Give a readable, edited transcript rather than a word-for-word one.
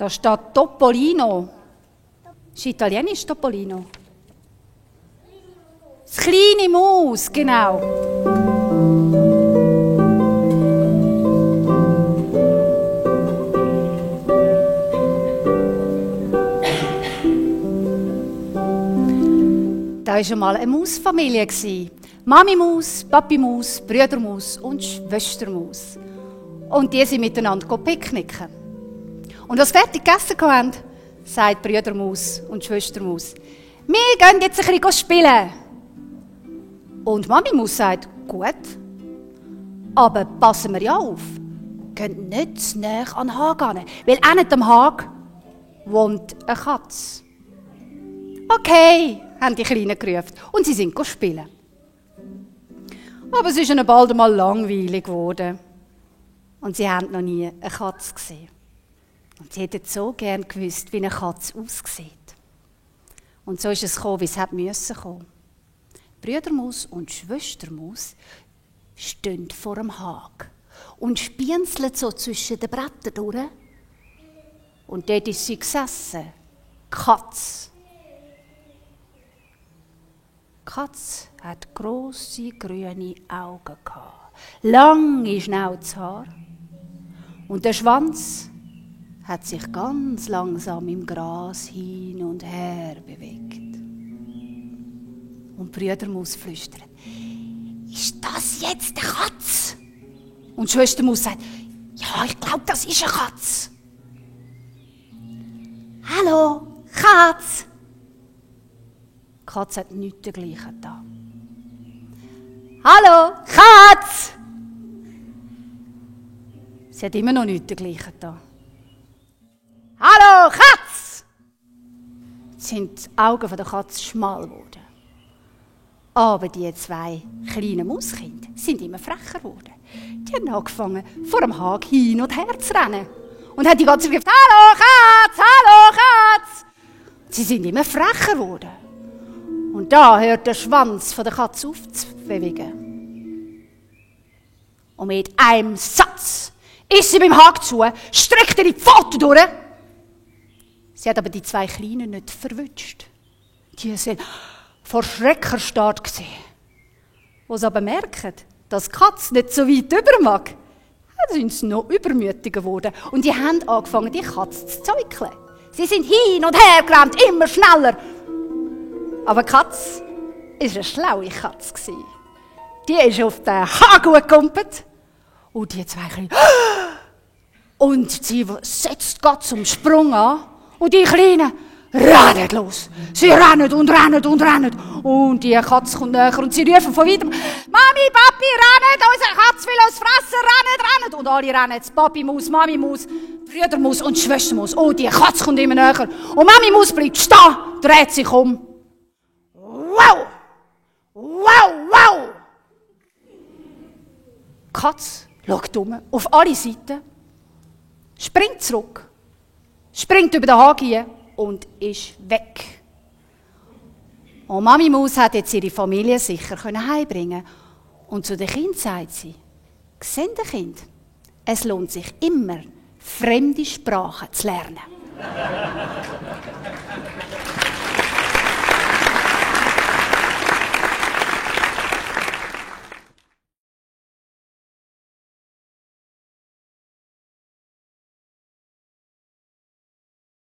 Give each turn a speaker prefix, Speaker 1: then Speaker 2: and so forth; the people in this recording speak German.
Speaker 1: Da steht Topolino. Das ist italienisch Topolino. Das kleine Maus, genau. Da war einmal eine Mausfamilie. Mami-Maus, Papi-Maus, Brüder-Maus und Schwester-Maus. Und die sind miteinander picknicken. Und als sie fertig gegessen haben, sagt Brüder-Maus und Schwester-Maus: «Wir gehen jetzt ein bisschen spielen.» Und Mami-Maus sagt: «Gut, aber passen wir ja auf. Geht nicht zu nahe an den Hag ran, weil auch nicht am Hag wohnt eine Katze.» «Okay», haben die Kleinen gerufen und sie sind spielen. Aber es ist ihnen bald einmal langweilig geworden. Und sie haben noch nie eine Katze gesehen. Und sie hätten so gern gewusst, wie eine Katze aussieht. Und so ist es gekommen, wie es hätte müssen kommen. Brüdermaus und Schwestermaus stehen vor dem Hag und spienzeln so zwischen den Brettern durch. Und dort ist sie gesessen. Die Katze. Die Katze hat grosse grüne Augen gehabt, lange Schnauzhaar und der Schwanz hat sich ganz langsam im Gras hin und her bewegt. Und Brüdermaus flüstert: «Ist das jetzt eine Katze?» Und Schwestermaus sagt: «Ja, ich glaube, das ist eine Katze.» «Hallo, Katze!» Die Katze hat nichts dergleichen da. «Hallo, Katze!» Sie hat immer noch nichts dergleichen da. «Hallo, Katze!» Jetzt sind die Augen der Katze schmal geworden. Aber die zwei kleinen Mauskinder sind immer frecher geworden. Die haben angefangen, vor dem Hag hin und her zu rennen. Und haben die ganze Zeit gesagt: «Hallo, Katze! Hallo, Katze!» Sie sind immer frecher geworden. Und da hört der Schwanz von der Katze auf zu bewegen. Und mit einem Satz ist sie beim Hag zu, streckt ihre Pfoten durch. Sie hat aber die zwei Kleinen nicht verwünscht. Die sind vor Schreck erstarrt gewesen. Wo sie aber merken, dass die Katze nicht so weit über mag, sind sie noch übermütiger geworden. Und die haben angefangen, die Katze zu zäukeln. Sie sind hin und her gerannt, immer schneller. Aber die Katze war eine schlaue Katze. Die ist auf den Hag gekumpelt. Und die zwei Kleinen. Und sie setzt Gott zum Sprung an. Und die Kleinen rennen los. Sie rennen und rennen und rennen. Und die Katze kommt näher und sie rufen von weitem: «Mami, Papi, rennen! Unsere Katze will uns fressen! Rennen, rennen!» Und alle rennen jetzt. Papi Maus, Mami Maus, Brüder Maus und Schwester Maus. Oh, die Katze kommt immer näher. Und Mami Maus bleibt stehen, dreht sich um. Wow! Wow, wow! Die Katze schaut um, auf alle Seiten, springt zurück, springt über den Hag hin und ist weg. Und Mami Maus hat jetzt ihre Familie sicher heimbringen. Und zu den Kindern sagt sie: «Seht ihr, Kind, es lohnt sich immer, fremde Sprachen zu lernen.»